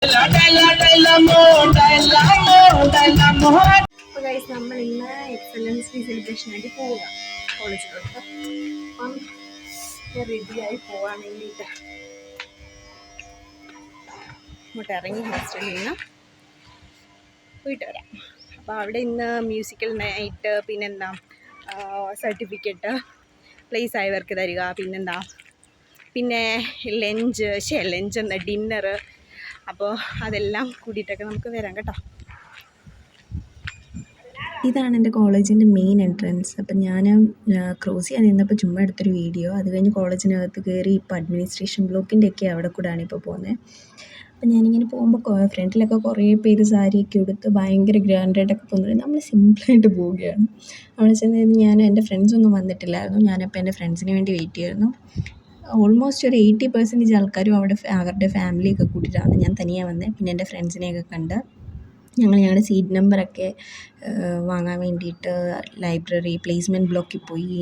നമ്മൾ ഇന്ന് excellence day celebration ആയിട്ട് പോവുക കോളേജിലോട്ട്. അപ്പം റെഡിയായി പോകാൻ വേണ്ടിയിട്ട് ഇങ്ങോട്ട് ഇറങ്ങി ഹോസ്റ്റലിൽ നിന്ന് പോയിട്ട് വരാം. അപ്പോൾ അവിടെ ഇന്ന് മ്യൂസിക്കൽ നൈറ്റ്, പിന്നെന്താ സർട്ടിഫിക്കറ്റ് പ്ലേസ് ആയവർക്ക് തരിക, പിന്നെന്താ പിന്നെ ലഞ്ച് എന്താ ഡിന്നറ്. അപ്പോൾ അതെല്ലാം കൂടിയിട്ടൊക്കെ നമുക്ക് വരാം കേട്ടോ. ഇതാണ് എൻ്റെ കോളേജിൻ്റെ മെയിൻ എൻട്രൻസ്. അപ്പം ഞാൻ ക്രോസ് ചെയ്യാൻ നിന്നപ്പോൾ ചുമ്മാ എടുത്തൊരു വീഡിയോ. അത് കഴിഞ്ഞ് കോളേജിനകത്ത് കയറി ഇപ്പോൾ അഡ്മിനിസ്ട്രേഷൻ ബ്ലോക്കിൻ്റെ ഒക്കെ അവിടെ കൂടെയാണ് ഇപ്പോൾ പോകുന്നത്. അപ്പം ഞാനിങ്ങനെ പോകുമ്പോൾ ഫ്രണ്ടിലൊക്കെ കുറേ പേര് സാരിയൊക്കെ ഉടുത്ത് ഭയങ്കര ഗ്രാൻഡായിട്ടൊക്കെ പോകുന്നത്. നമ്മൾ സിമ്പിളായിട്ട് പോവുകയാണ്. അവിടെ ചെന്ന് ഞാൻ എൻ്റെ ഫ്രണ്ട്സൊന്നും വന്നിട്ടില്ലായിരുന്നു. ഞാനപ്പോൾ എൻ്റെ ഫ്രണ്ട്സിന് വേണ്ടി വെയിറ്റ് ചെയ്യുമായിരുന്നു. ഓൾമോസ്റ്റ് ഒരു 80% ആൾക്കാരും അവരുടെ ഫാമിലിയൊക്കെ കൂട്ടിയിട്ടാണ്. ഞാൻ തനിയാണ് വന്നത്. പിന്നെ എൻ്റെ ഫ്രണ്ട്സിനെയൊക്കെ കണ്ട് ഞങ്ങളുടെ സീറ്റ് നമ്പറൊക്കെ വാങ്ങാൻ വേണ്ടിയിട്ട് ലൈബ്രറി പ്ലേസ്മെൻറ്റ് ബ്ലോക്കിൽ പോയി.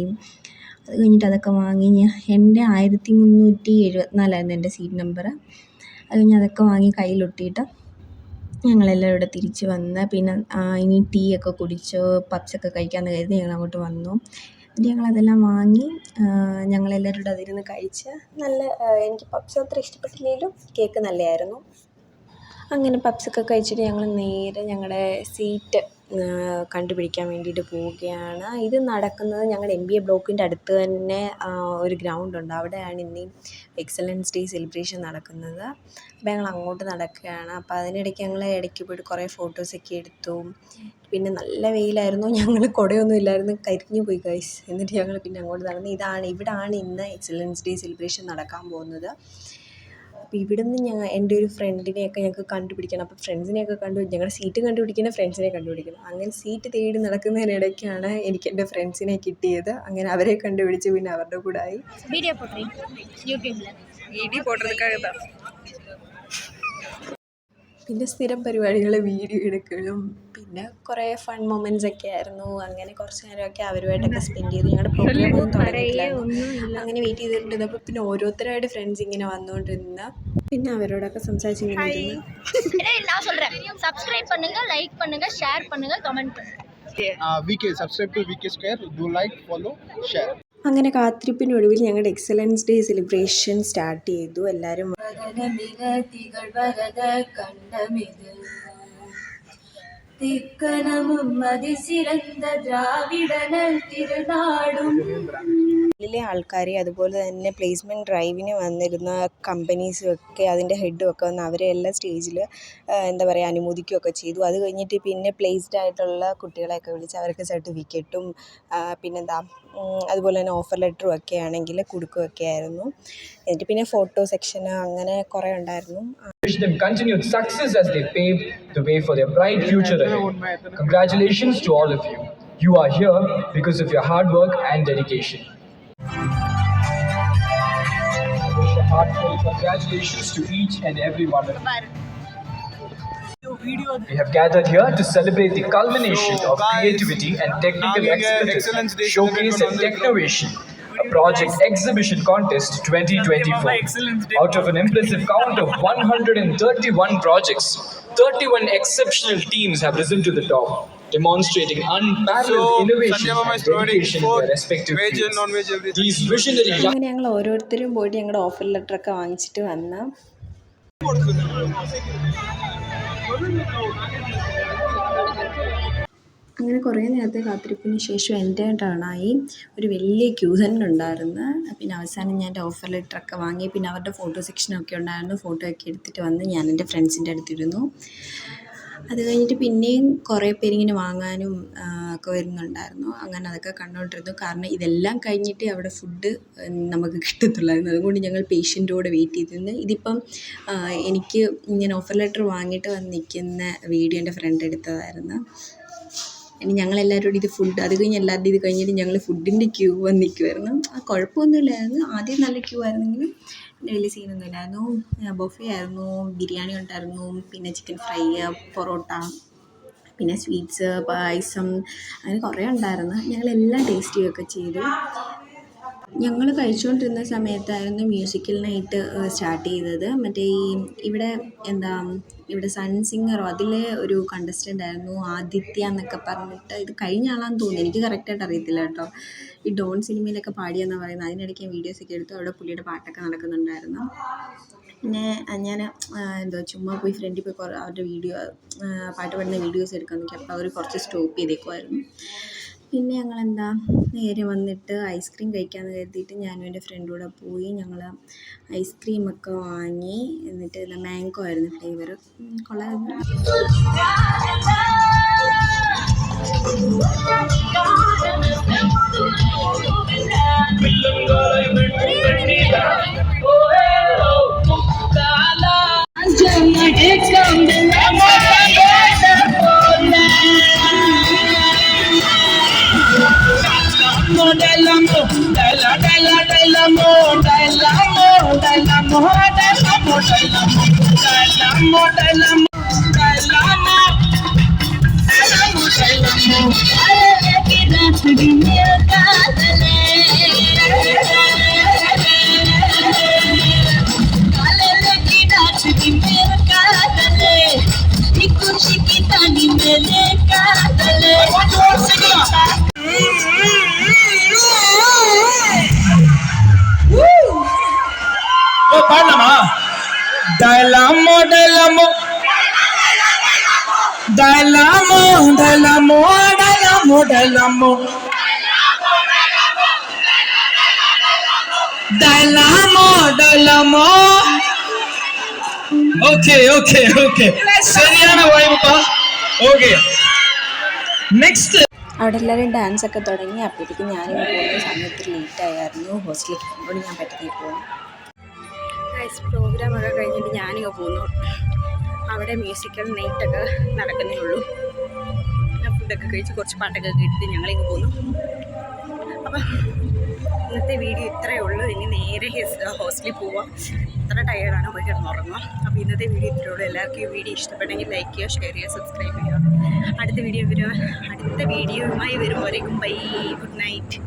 അത് കഴിഞ്ഞിട്ട് അതൊക്കെ വാങ്ങി എൻ്റെ 1374 എൻ്റെ സീറ്റ് നമ്പർ. അത് കഴിഞ്ഞ് അതൊക്കെ വാങ്ങി കയ്യിലൊട്ടിയിട്ട് ഞങ്ങളെല്ലാവരും ഇവിടെ തിരിച്ച് വന്ന് പിന്നെ ഇനി ടീ ഒക്കെ കുടിച്ച് പപ്സൊക്കെ കഴിക്കാമെന്ന് കരുതി ഞങ്ങൾ അങ്ങോട്ട് വന്നു. എന്നിട്ട് ഞങ്ങളതെല്ലാം വാങ്ങി ഞങ്ങളെല്ലാവരും കൂടെ അതിരുന്ന് കഴിച്ച് എനിക്ക് പപ്സ് അത്ര ഇഷ്ടപ്പെട്ടില്ലെങ്കിലും കേക്ക് നല്ലതായിരുന്നു. അങ്ങനെ പപ്സൊക്കെ കഴിച്ചിട്ട് ഞങ്ങൾ നേരെ ഞങ്ങളുടെ സീറ്റ് കണ്ടുപിടിക്കാൻ വേണ്ടിയിട്ട് പോവുകയാണ്. ഇത് നടക്കുന്നത് ഞങ്ങളുടെ MBA ബ്ലോക്കിൻ്റെ അടുത്ത് തന്നെ ഒരു ഗ്രൗണ്ടുണ്ട്. അവിടെയാണ് ഇന്ന് എക്സലൻസ് ഡേ സെലിബ്രേഷൻ നടക്കുന്നത്. അപ്പോൾ ഞങ്ങൾ അങ്ങോട്ട് നടക്കുകയാണ്. അപ്പോൾ അതിനിടയ്ക്ക് ഞങ്ങൾ ഇടയ്ക്ക് പോയിട്ട് കുറേ ഫോട്ടോസൊക്കെ എടുത്തു. പിന്നെ നല്ല വെയിലായിരുന്നു, ഞങ്ങൾ കുടയൊന്നും ഇല്ലായിരുന്നു, കരിഞ്ഞു പോയി ഗൈസ്. എന്നിട്ട് ഞങ്ങൾ പിന്നെ അങ്ങോട്ട് നടന്ന് ഇവിടാണ് ഇന്ന് എക്സലൻസ് ഡേ സെലിബ്രേഷൻ നടക്കാൻ പോകുന്നത്. അപ്പോൾ ഇവിടുന്ന് എൻ്റെ ഒരു ഫ്രണ്ടിനെയൊക്കെ ഞങ്ങൾക്ക് കണ്ടുപിടിക്കണം. അപ്പോൾ ഫ്രണ്ട്സിനെയൊക്കെ ഞങ്ങളുടെ സീറ്റ് കണ്ടുപിടിക്കണം, ഫ്രണ്ട്സിനെ കണ്ടുപിടിക്കണം. അങ്ങനെ സീറ്റ് തേടി നടക്കുന്നതിനിടയ്ക്കാണ് എനിക്ക് എൻ്റെ ഫ്രണ്ട്സിനെ കിട്ടിയത്. അങ്ങനെ അവരെ കണ്ടുപിടിച്ച് പിന്നെ അവരുടെ കൂടെ ആയി. പിന്നെ സ്ഥിരം പരിപാടികൾ വീഡിയോ എടുക്കലും പിന്നെ കുറേ ഫൺ മൊമെൻറ്റ്സ് ഒക്കെ ആയിരുന്നു. അങ്ങനെ കുറച്ച് നേരമൊക്കെ അവരുമായിട്ടൊക്കെ സ്പെൻഡ് ചെയ്തു. ഞങ്ങളുടെ പ്രോഗ്രാമൊന്നും തുടങ്ങിയിട്ടില്ലായിരുന്നു. അങ്ങനെ വെയിറ്റ് ചെയ്തിട്ടുണ്ടായിരുന്നു. പിന്നെ ഓരോരുത്തരായിട്ട് ഫ്രണ്ട്സ് ഇങ്ങനെ വന്നുകൊണ്ടിരുന്ന പിന്നെ അവരോടൊക്കെ സംസാരിച്ചിങ്ങനെ சப்ஸ்கிரைப் பண்ணுங்க, லைக் பண்ணுங்க, ஷேர் பண்ணுங்க, கமெண்ட் பண்ணுங்க. Subscribe to VK Square. Do like, follow, share. അങ്ങനെ കാത്തിരിപ്പിനൊടുവിൽ ഞങ്ങളുടെ എക്സലൻസ് ഡേ സെലിബ്രേഷൻ സ്റ്റാർട്ട് ചെയ്തു. എല്ലാവരും ിലെ ആൾക്കാരെ അതുപോലെ തന്നെ പ്ലേസ്മെൻറ്റ് ഡ്രൈവിന് വന്നിരുന്ന കമ്പനീസും ഒക്കെ അതിൻ്റെ ഹെഡും ഒക്കെ വന്ന് അവരെ എല്ലാ സ്റ്റേജിൽ അനുമോദിക്കുകയൊക്കെ ചെയ്തു. അത് കഴിഞ്ഞിട്ട് പിന്നെ പ്ലേസ്ഡ് ആയിട്ടുള്ള കുട്ടികളെയൊക്കെ വിളിച്ച് അവർക്ക് സർട്ടിഫിക്കറ്റും അതുപോലെ തന്നെ ഓഫർ ലെറ്ററും ഒക്കെ ആണെങ്കിൽ കൊടുക്കുകയൊക്കെ ആയിരുന്നു. എന്നിട്ട് പിന്നെ ഫോട്ടോ സെക്ഷന് അങ്ങനെ കുറേ ഉണ്ടായിരുന്നു. Wish them continued success as they pave the way for their bright future ahead. Congratulations to all of you. You are here because of your hard work and dedication. I wish a heartfelt congratulations to each and every one of you. We have gathered here to celebrate the culmination of creativity and technical excellence, showcase and technovation, a project exhibition contest 2024. Out of an impressive count of 131 projects, 31 exceptional teams have risen to the top, demonstrating unparalleled innovation and dedication in their respective fields. These visionary അങ്ങനെ ഞങ്ങൾ ഓരോരുത്തരും പോയിട്ട് ഞങ്ങളുടെ offer ലെറ്ററൊക്കെ വാങ്ങിച്ചിട്ട് വന്ന് അങ്ങനെ കുറേ നേരത്തെ കാത്തിരിപ്പിന് ശേഷം എൻ്റെ ടേണായി. ഒരു വലിയ ക്യൂ തന്നെ ഉണ്ടായിരുന്നു. പിന്നെ അവസാനം ഞാൻ എൻ്റെ ഓഫർ ലെറ്ററൊക്കെ വാങ്ങി. പിന്നെ അവരുടെ ഫോട്ടോ സെക്ഷനൊക്കെ ഉണ്ടായിരുന്നു. ഫോട്ടോ ഒക്കെ എടുത്തിട്ട് വന്ന് ഞാൻ എൻ്റെ ഫ്രണ്ട്സിൻ്റെ അടുത്തിരുന്നു. അത് കഴിഞ്ഞിട്ട് പിന്നെയും കുറേ പേരിങ്ങനെ വാങ്ങാനും ഒക്കെ വരുന്നുണ്ടായിരുന്നു. അങ്ങനെ അതൊക്കെ കണ്ടുകൊണ്ടിരുന്നു. കാരണം ഇതെല്ലാം കഴിഞ്ഞിട്ട് അവിടെ ഫുഡ് നമുക്ക് കിട്ടത്തുള്ളായിരുന്നു. അതുകൊണ്ട് ഞങ്ങൾ പേഷ്യൻ്റോടെ വെയിറ്റ് ചെയ്തിരുന്നു. ഇതിപ്പം എനിക്ക് ഇങ്ങനെ ഓഫർ ലെറ്റർ വാങ്ങിയിട്ട് വന്ന് നിൽക്കുന്ന വീഡിയോ എൻ്റെ ഫ്രണ്ട് എടുത്തതായിരുന്നു. ഇനി ഞങ്ങളെല്ലാവരും കൂടി അത് കഴിഞ്ഞ് എല്ലാവരുടെയും ഇത് കഴിഞ്ഞിട്ട് ഞങ്ങൾ ഫുഡിൻ്റെ ക്യൂ വന്ന് നിൽക്കുമായിരുന്നു. കുഴപ്പമൊന്നുമില്ലായിരുന്നു. ആദ്യം നല്ല ക്യൂ ആയിരുന്നെങ്കിലും വലിയ സീനൊന്നും ഇല്ലായിരുന്നു. ബൊഫേ ആയിരുന്നു, ബിരിയാണി ഉണ്ടായിരുന്നു, പിന്നെ ചിക്കൻ ഫ്രൈ, പൊറോട്ട, പിന്നെ സ്വീറ്റ്സ്, പായസം, അങ്ങനെ കുറേ ഉണ്ടായിരുന്നു. ഞങ്ങളെല്ലാം ടേസ്റ്റ് ചെയ്യുകയൊക്കെ ചെയ്തു. ഞങ്ങൾ കഴിച്ചുകൊണ്ടിരുന്ന സമയത്തായിരുന്നു മ്യൂസിക്കൽ നൈറ്റ് സ്റ്റാർട്ട് ചെയ്തത്. മറ്റേ ഇവിടെ സൺ സിംഗറോ അതിലെ ഒരു കണ്ടസ്റ്റൻ്റ് ആയിരുന്നു ആദിത്യ എന്നൊക്കെ പറഞ്ഞിട്ട്. ഇത് കഴിഞ്ഞ ആളാന്ന് തോന്നുന്നു, എനിക്ക് കറക്റ്റായിട്ട് അറിയത്തില്ല കേട്ടോ. ഈ ഡോൺ സിനിമയിലൊക്കെ പാടിയെന്നാണ് പറയുന്നത്. അതിനിടയ്ക്ക് ഞാൻ വീഡിയോസൊക്കെ എടുത്തു. അവിടെ പുള്ളിയുടെ പാട്ടൊക്കെ നടക്കുന്നുണ്ടായിരുന്നു. പിന്നെ ഞാൻ ചുമ്മാ പോയി ഫ്രണ്ടിൽ പോയി അവരുടെ പാട്ട് പാടുന്ന വീഡിയോസ് എടുക്കാൻ നോക്കി. അപ്പോൾ അവർ കുറച്ച് സ്റ്റോപ്പ് ചെയ്തേക്കുമായിരുന്നു. പിന്നെ ഞങ്ങളെന്താ നേരെ വന്നിട്ട് ഐസ്ക്രീം കഴിക്കാമെന്ന് കരുതിയിട്ട് ഞാനും എൻ്റെ ഫ്രണ്ടും കൂടെ പോയി. ഞങ്ങൾ ഐസ്ക്രീമൊക്കെ വാങ്ങി. എന്നിട്ട് മാംഗോ ആയിരുന്നു ഫ്ലേവർ, കൊള്ളാമായിരുന്നു. ശരിയാണ് ഓക്കെ. നെക്സ്റ്റ് അവിടെ എല്ലാവരും ഡാൻസൊക്കെ തുടങ്ങി. അപ്പോഴത്തേക്കും ഞാനിങ്ങ് പോകുന്ന സമയത്ത് ലേറ്റായിരുന്നു. ഹോസ്റ്റലിലേക്ക് പോകുമ്പോൾ ഞാൻ പെട്ടെന്ന് പോകും. പ്രോഗ്രാമൊക്കെ കഴിഞ്ഞിട്ട് ഞാനിങ്ങ് പോന്നു. അവിടെ മ്യൂസിക്കൽ നൈറ്റൊക്കെ നടക്കുന്നേ ഉള്ളൂ. ഞാൻ ഫുഡൊക്കെ കഴിച്ച് കുറച്ച് പാട്ടൊക്കെ കേട്ടിട്ട് ഞങ്ങളിങ്ങ് പോന്നു. അപ്പം ഇന്നത്തെ വീഡിയോ ഇത്രയേ ഉള്ളൂ. ഇനി നേരെ ഹോസ്റ്റലിൽ പോവാം. ഇത്ര ടയേർഡാണ്, പോയി കിടന്നുറങ്ങുക. അപ്പോൾ ഇന്നത്തെ വീഡിയോ ഇത്രയേ ഉള്ളൂ. എല്ലാവർക്കും ഈ വീഡിയോ ഇഷ്ടപ്പെട്ടെങ്കിൽ ലൈക്ക് ചെയ്യുക, ഷെയർ ചെയ്യുക, സബ്സ്ക്രൈബ് ചെയ്യുക. അടുത്ത വീഡിയോയുമായി വരുമ്പോഴേക്കും ബൈ, ഗുഡ് നൈറ്റ്.